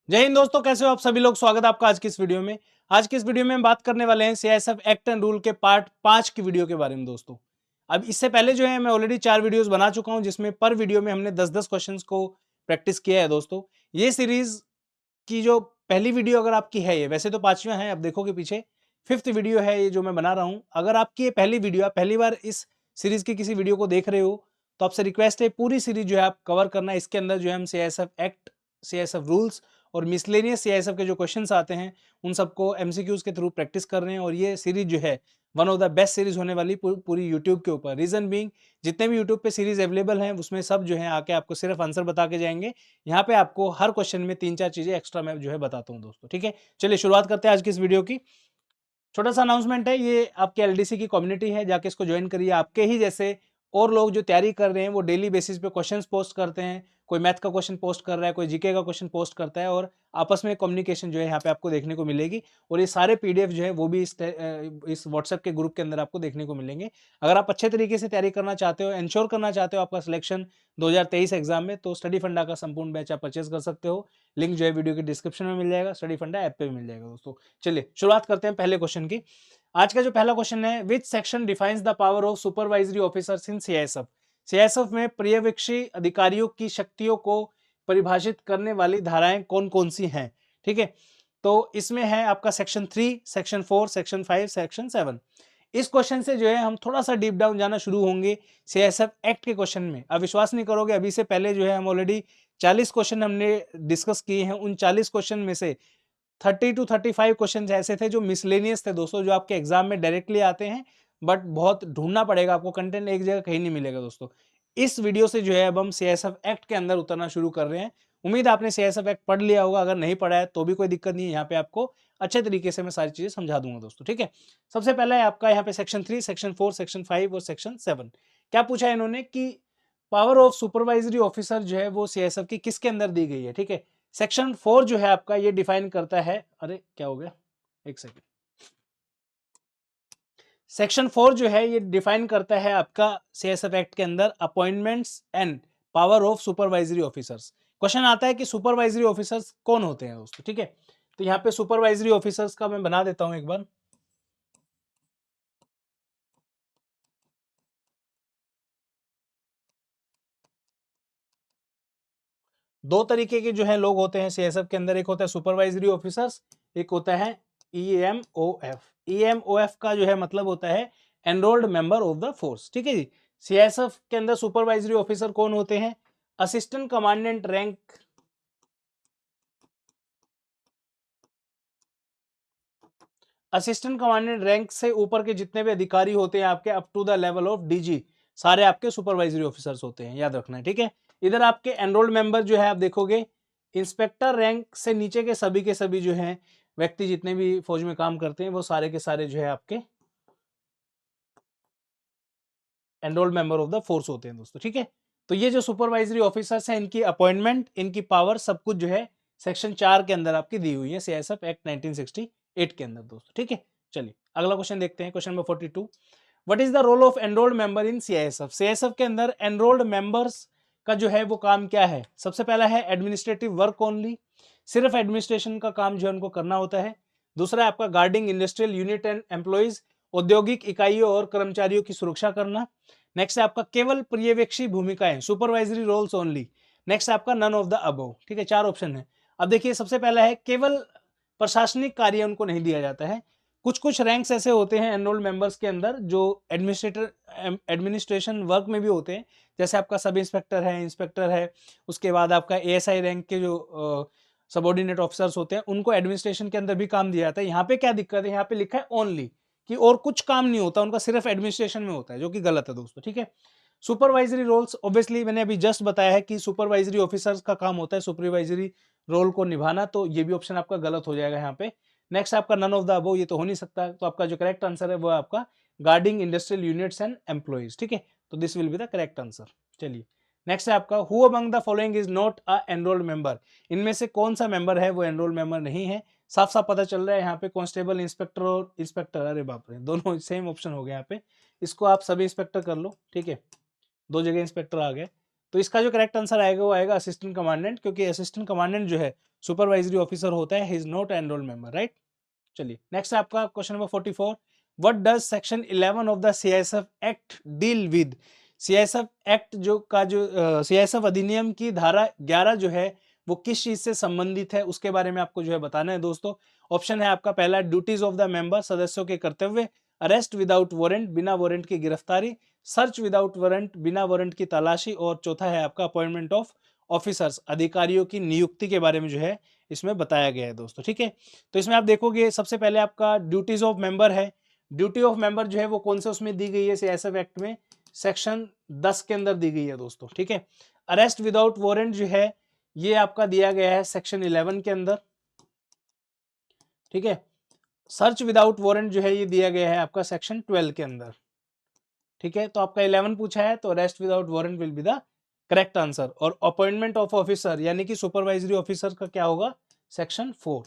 जय हिंद दोस्तों, कैसे हो आप सभी लोग। स्वागत है आपका आज की इस वीडियो में। आज की इस वीडियो में हम बात करने वाले हैं सीआईएसएफ एक्ट एंड रूल के पार्ट 5 की वीडियो के बारे में दोस्तों। अब इससे पहले जो है मैं ऑलरेडी 4 वीडियोस बना चुका हूं, जिसमें पर वीडियो में हमने 10-10 क्वेश्चंस को प्रैक्टिस किया है दोस्तों। ये सीरीज की जो पहली वीडियो अगर आपकी है, ये वैसे तो 5वां है, अब देखोगे पीछे 5th वीडियो है ये जो मैं बना रहा हूं। अगर आपकी ये पहली वीडियो, आप पहली बार इस सीरीज की किसी वीडियो को देख रहे हो, तो आपसे रिक्वेस्ट है पूरी सीरीज जो है आप कवर करना। इसके अंदर जो है हम सीआईएसएफ एक्ट, सीआईएसएफ रूल्स और मिसलेनियस सीआईएसएफ के जो क्वेश्चंस आते हैं उन सबको एमसीक्यूज के थ्रू प्रैक्टिस कर रहे हैं। और ये सीरीज जो है one of the best series होने वाली पूरी यूट्यूब के ऊपर। रीजन बीइंग, जितने भी यूट्यूब पे सीरीज अवेलेबल हैं उसमें सब जो है आके आपको सिर्फ आंसर बता के जाएंगे। यहाँ पे आपको हर क्वेश्चन में 3-4 चीजें एक्स्ट्रा मैं जो है बताता हूँ दोस्तों। ठीक है, चलिए शुरुआत करते हैं आज की इस वीडियो की। छोटा सा अनाउंसमेंट है, ये आपके एलडीसी की कम्युनिटी है, जाके इसको ज्वाइन करिए। आपके ही जैसे और लोग जो तैयारी कर रहे हैं वो डेली बेसिस पे क्वेश्चंस पोस्ट करते हैं। कोई मैथ का क्वेश्चन पोस्ट कर रहा है, कोई जीके का क्वेश्चन पोस्ट करता है, और आपस में कम्युनिकेशन जो है यहाँ पे आपको देखने को मिलेगी। और ये सारे पीडीएफ जो है वो भी इस व्हाट्सएप के ग्रुप के अंदर आपको देखने को मिलेंगे। अगर आप अच्छे तरीके से तैयारी करना चाहते हो, इंश्योर करना चाहते हो आपका सिलेक्शन 2023 एग्जाम में, तो स्टडी फंडा का संपूर्ण बैच आप परचेज कर सकते हो। लिंक जो है वीडियो के डिस्क्रिप्शन में मिल जाएगा, स्टडी फंडा ऐप पे भी मिल जाएगा दोस्तों। चलिए शुरुआत करते हैं पहले क्वेश्चन की। आज का जो पहला क्वेश्चन है, which section defines the power of supervisory officers in CISF. CISF में पर्यवेक्षी अधिकारियों की शक्तियों को परिभाषित करने वाली धाराएं कौन कौन सी हैं। ठीक है, तो इसमें है आपका सेक्शन 3, सेक्शन 4, सेक्शन 5, सेक्शन 7। इस क्वेश्चन से जो है हम थोड़ा सा डीप डाउन जाना शुरू होंगे सीआईएसएफ एक्ट के क्वेश्चन में। अब विश्वास नहीं करोगे, अभी से पहले जो है हम ऑलरेडी 40 क्वेश्चन हमने डिस्कस किए हैं। उन 40 क्वेश्चन में से 30 to 35 क्वेश्चन ऐसे थे जो मिसलेनियस थे दोस्तों, जो आपके एग्जाम में डायरेक्टली आते हैं, बट बहुत ढूंढना पड़ेगा आपको, कंटेंट एक जगह कहीं नहीं मिलेगा दोस्तों। इस वीडियो से जो है अब हम सीआईएसएफ एक्ट के अंदर उतरना शुरू कर रहे हैं। उम्मीद आपने सीआईएसएफ एक्ट पढ़ लिया होगा, अगर नहीं पढ़ा है तो भी कोई दिक्कत नहीं है, यहाँ पे आपको अच्छे तरीके से मैं सारी चीजें समझा दूंगा दोस्तों। ठीक है, सबसे पहला है आपका यहाँ पे सेक्शन 3, सेक्शन 4, सेक्शन 5 और सेक्शन 7। क्या पूछा है इन्होंने कि पावर ऑफ सुपरवाइजरी ऑफिसर जो है वो सीआईएसएफ की किसके अंदर दी गई है। ठीक है, सेक्शन 4 जो है आपका ये डिफाइन करता है, अरे क्या हो गया, एक सेकंड। सेक्शन 4 जो है ये डिफाइन करता है आपका सीएसएफ एक्ट के अंदर appointments and power of supervisory officers. Question आता है कि सुपरवाइजरी ऑफिसर्स कौन होते हैं दोस्तों। ठीक है, तो यहाँ पे सुपरवाइजरी ऑफिसर्स का मैं बना देता हूं एक बार। दो तरीके के जो है लोग होते हैं सीएसएफ के अंदर, एक होता है सुपरवाइजरी ऑफिसर्स, एक होता है ईएमओएफ। ईएमओएफ का जो है मतलब होता है enrolled member of the force. ठीक है जी, सीएसएफ के अंदर सुपरवाइजरी ऑफिसर कौन होते हैं? Assistant commandant rank, assistant commandant rank से ऊपर के जितने भी अधिकारी होते हैं आपके, up to the level of DG, सारे आपके सुपरवाइजरी ऑफिसर्स होते हैं, याद रखना है। ठीक है, इधर आपके एनरोल्ड मेंबर जो है आप देखोगे, इंस्पेक्टर रैंक से नीचे के सभी जो हैं व्यक्ति, जितने भी फौज में काम करते हैं, वो सारे के सारे जो है आपके enrolled member of the force होते हैं दोस्तों। ठीक है, तो ये जो सुपरवाइजरी ऑफिसर्स हैं, इनकी अपॉइंटमेंट, इनकी पावर, सब कुछ जो है सेक्शन 4 के अंदर आपकी दी हुई है सीआईएसएफ एक्ट 1968 के अंदर दोस्तों। ठीक है, चलिए अगला क्वेश्चन देखते हैं, question number 42। What is the role of enrolled member in CISF. CISF के अंदर एनरोल्ड मेंबर्स का जो है वो काम क्या है? सबसे पहला है एडमिनिस्ट्रेटिव वर्क ओनली, सिर्फ एडमिनिस्ट्रेशन का काम जो है उनको करना होता है। दूसरा है आपका guarding industrial unit and employees, औद्योगिक इकाइयों और कर्मचारियों की सुरक्षा करना। नेक्स्ट है आपका केवल पर्यवेक्षी भूमिकाएं, सुपरवाइजरी रोल्स ओनली। नेक्स्ट है आपका नन ऑफ द अबव। ठीक है, 4 ऑप्शन है। अब देखिए सबसे पहला है केवल प्रशासनिक कार्य उनको नहीं दिया जाता है। कुछ कुछ रैंक्स ऐसे होते हैं एनरोल्ड मेंबर्स के अंदर जो एडमिनिस्ट्रेशन वर्क में भी होते हैं, जैसे आपका सब इंस्पेक्टर है, इंस्पेक्टर है, उसके बाद आपका एएसआई रैंक के जो सबऑर्डिनेट ऑफिसर्स होते हैं, उनको एडमिनिस्ट्रेशन के अंदर भी काम दिया जाता है। यहाँ पे क्या दिक्कत है, यहाँ पे लिखा है ओनली, कि और कुछ काम नहीं होता उनका, सिर्फ एडमिनिस्ट्रेशन में होता है, जो कि गलत है दोस्तों। ठीक है, सुपरवाइजरी रोल्स, ऑब्वियसली मैंने अभी जस्ट बताया है कि सुपरवाइजरी ऑफिसर्स का काम होता है सुपरवाइजरी रोल को निभाना, तो ये भी ऑप्शन आपका गलत हो जाएगा यहाँ पे। नेक्स्ट आपका नन ऑफ द अबव, ये तो हो नहीं सकता, तो आपका जो करेक्ट आंसर है वो है आपका guarding industrial units and employees. ठीक है, तो this will be the correct answer. चलिए नेक्स्ट है आपका who among the following is not a enrolled member. इनमें से कौन सा मेंबर है वो एनरोल्ड मेंबर नहीं है? साफ साफ पता चल रहा है यहाँ पे कांस्टेबल, इंस्पेक्टर और इंस्पेक्टर, अरे बाप रे, दोनों सेम ऑप्शन हो गए यहाँ पे। इसको आप सब इंस्पेक्टर कर लो। ठीक है, दो जगह इंस्पेक्टर आ गए, तो इसका जो करेक्ट आंसर आएगा वो आएगा असिस्टेंट कमांडेंट, क्योंकि असिस्टेंट कमांडेंट जो है सुपरवाइजरी ऑफिसर होता है, he is not enrol member, right. चलिए नेक्स्ट है आपका question number 44, what does section 11 of the CISF act deal with. CISF act जो सीआईएसएफ अधिनियम की धारा 11 जो है वो किस चीज से संबंधित है उसके बारे में आपको जो है बताना है दोस्तों। ऑप्शन है आपका पहला ड्यूटीज ऑफ द मेंबर, सदस्यों के कर्तव्य, अरेस्ट विदाउट वारंट, बिना वारंट की गिरफ्तारी, सर्च विदाउट वारंट, बिना वारंट की तलाशी, और चौथा है आपका अपॉइंटमेंट ऑफ ऑफिसर्स, अधिकारियों की नियुक्ति के बारे में जो है इसमें बताया गया है दोस्तों, ठीक है। तो इसमें आप देखोगे सबसे पहले आपका ड्यूटीज ऑफ मेंबर है। ड्यूटी ऑफ मेंबर जो है वो कौन से उसमें दी गई है सीआईएसएफ एक्ट में, सेक्शन 10 के अंदर दी गई है दोस्तों, ठीक है। अरेस्ट विदाउट वारंट जो है ये आपका दिया गया है सेक्शन 11 के अंदर, ठीक है। सर्च विदाउट वारंट जो है ये दिया गया है आपका सेक्शन 12 के अंदर, ठीक है। तो आपका 11 पूछा है तो arrest without warrant will be the correct answer. और अपॉइंटमेंट ऑफ ऑफिसर यानी कि सुपरवाइजरी ऑफिसर का क्या होगा, सेक्शन 4,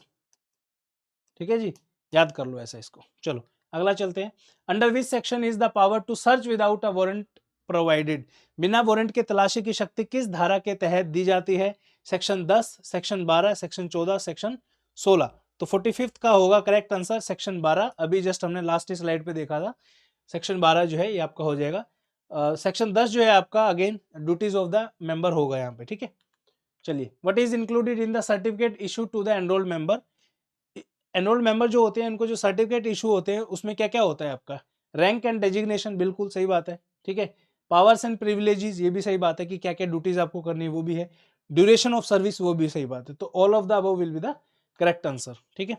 ठीक है जी, याद कर लो ऐसा इसको। चलो अगला चलते हैं, under which section is the power to search without a warrant provided, बिना वारंट के तलाशी की शक्ति किस धारा के तहत दी जाती है, सेक्शन 10, सेक्शन 12, सेक्शन 14, सेक्शन 16। तो 45 का होगा करेक्ट आंसर सेक्शन 12, अभी जस्ट हमने लास्ट स्लाइड पे देखा था, सेक्शन 12 जो है ये आपका हो जाएगा। सेक्शन 10 जो है आपका again duties of the member होगा यहाँ पे, ठीक है। चलिए, what is included in the certificate issue to the enrolled member, enrolled member जो होते हैं इनको जो सर्टिफिकेट इशू होते हैं उसमें क्या क्या होता है आपका, रैंक एंड डेजिग्नेशन, बिल्कुल सही बात है, ठीक है। पावर्स एंड प्रिविलेजेस, ये भी सही बात है कि क्या क्या ड्यूटीज आपको करनी है वो भी है। ड्यूरेशन ऑफ सर्विस, वो भी सही बात है। तो all of the above will be the correct answer, ठीक है।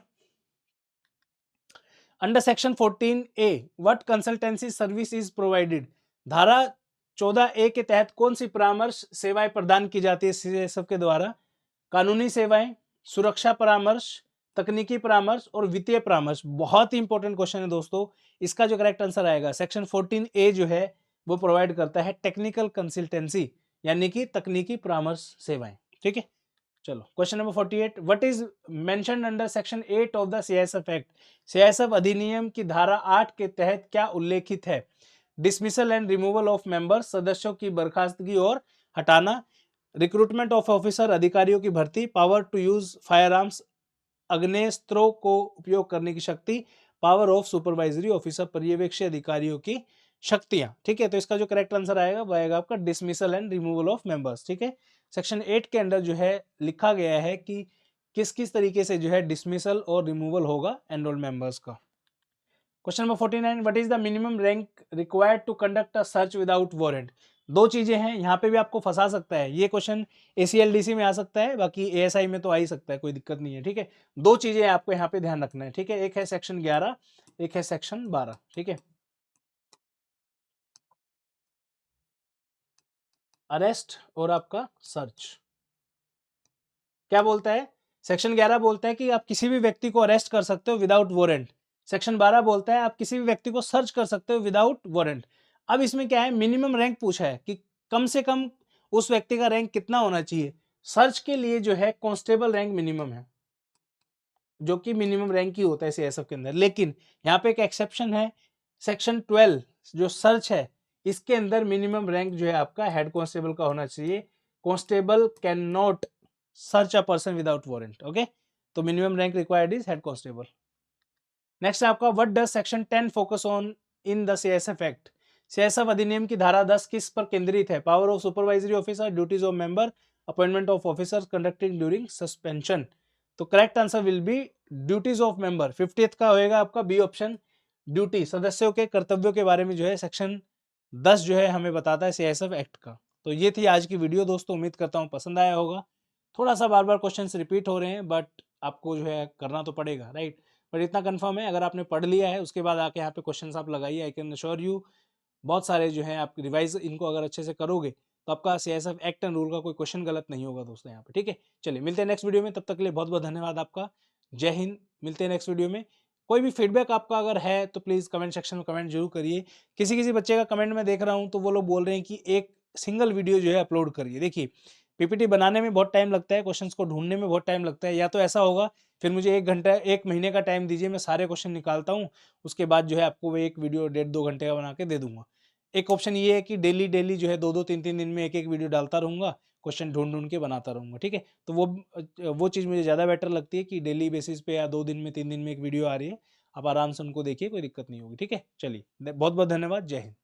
Under section 14A what consultancy service is provided, धारा 14A के तहत कौन सी परामर्श सेवाएं प्रदान की जाती है सीआईएसएफ के द्वारा, कानूनी सेवाएं, सुरक्षा परामर्श, तकनीकी परामर्श और वित्तीय परामर्श। बहुत ही इंपॉर्टेंट क्वेश्चन है दोस्तों, इसका जो करेक्ट आंसर आएगा सेक्शन 14A जो है वो प्रोवाइड करता है टेक्निकल कंसल्टेंसी यानी कि तकनीकी परामर्श सेवाएं, ठीक है। चलो question number 48, what is mentioned under section 8 of the CISF act, CISF अधिनियम की धारा 8 के तहत क्या उल्लेखित है, dismissal and removal of member, सदस्यों की बर्खास्तगी और हटाना, रिक्रूटमेंट ऑफ ऑफिसर, अधिकारियों की भर्ती, power to use firearms, अग्नेस्त्रों को उपयोग करने की शक्ति, पावर ऑफ सुपरवाइजरी ऑफिसर, पर्यवेक्षी अधिकारियों की शक्तियां, ठीक है। तो इसका जो करेक्ट आंसर आएगा वो आएगा आपका dismissal and removal of members, ठीक है। सेक्शन 8 के अंदर जो है लिखा गया है कि किस किस तरीके से जो है डिसमिसल और रिमूवल होगा एनरोल्ड मेंबर्स का। Question number 49, what is the minimum rank required to conduct a search without warrant. दो चीजें हैं यहाँ पे भी आपको फंसा सकता है ये क्वेश्चन, एसीएलडीसी में आ सकता है, बाकी एएसआई में तो आ ही सकता है, कोई दिक्कत नहीं है, ठीक है। दो चीजें आपको यहाँ पे ध्यान रखना है, ठीक है। एक है सेक्शन 11, एक है सेक्शन 12, ठीक है। अरेस्ट और आपका सर्च क्या बोलता है, सेक्शन 11 बोलता है कि आप किसी भी व्यक्ति को अरेस्ट कर सकते हो विदाउट वारंट, सेक्शन 12 बोलता है आप किसी भी व्यक्ति को सर्च कर सकते हो विदाउट वारंट। अब इसमें क्या है, मिनिमम रैंक पूछा है कि कम से कम उस व्यक्ति का रैंक कितना होना चाहिए। सर्च के लिए जो है कांस्टेबल रैंक मिनिमम है, जो कि मिनिमम रैंक ही होता है सीएसएफ के अंदर, लेकिन यहाँ पे एक एक्सेप्शन है, सेक्शन 12 जो सर्च है इसके अंदर मिनिमम रैंक जो है आपका हेड कांस्टेबल का होना चाहिए। Constable cannot search a person without warrant, okay. तो minimum rank required is head constable. Next है आपका, what does section 10 focus on in the CSF act, CSF अधिनियम की धारा 10 किस पर केंद्रित है, power of supervisory officer, duties of member, appointment of officers conducting during suspension. तो correct answer will be duties of member. 50th का होएगा आपका बी ऑप्शन, ड्यूटी, सदस्यों के कर्तव्यों के बारे में जो है सेक्शन 10 जो है हमें बताता है सीएसएफ एक्ट का। तो ये थी आज की वीडियो दोस्तों, उम्मीद करता हूँ पसंद आया होगा। थोड़ा सा बार बार क्वेश्चंस रिपीट हो रहे हैं बट आपको जो है करना तो पड़ेगा, राइट। पर इतना कंफर्म है, अगर आपने पढ़ लिया है उसके बाद आके यहाँ पे क्वेश्चंस आप लगाइए, आई कैन अश्योर यू बहुत सारे जो है आप रिवाइज इनको अगर अच्छे से करोगे तो आपका सीएसएफ एक्ट एंड रूल का कोई क्वेश्चन गलत नहीं होगा दोस्तों यहाँ पे, ठीक है। चलिए मिलते हैं नेक्स्ट वीडियो में, तब तक के लिए बहुत बहुत धन्यवाद आपका, जय हिंद। मिलते हैं नेक्स्ट वीडियो में। कोई भी फीडबैक आपका अगर है तो प्लीज़ कमेंट सेक्शन में कमेंट जरूर करिए। किसी किसी बच्चे का कमेंट में देख रहा हूँ तो वो लोग बोल रहे हैं कि एक सिंगल वीडियो जो है अपलोड करिए। देखिए पीपीटी बनाने में बहुत टाइम लगता है, क्वेश्चंस को ढूंढने में बहुत टाइम लगता है, या तो ऐसा होगा फिर मुझे 1 घंटा 1 महीने का टाइम दीजिए, मैं सारे क्वेश्चन निकालता हूँ, उसके बाद जो है आपको वो एक वीडियो 1.5-2 घंटे का बना के दे दूंगा। एक ऑप्शन ये है कि डेली डेली जो है 2-2 3-3 दिन में एक-एक वीडियो डालता रहूँगा, क्वेश्चन ढूँढ-ढूँढ के बनाता रहूँगा, ठीक है? तो वो चीज़ मुझे ज़्यादा बेटर लगती है कि डेली बेसिस पे या 2 दिन में 3 दिन में एक वीडियो आ रही है, आप आराम से उनको देखिए, कोई दिक्कत नहीं होगी, ठीक है? चलिए, बहुत-बहुत धन्यवाद, जय हिंद।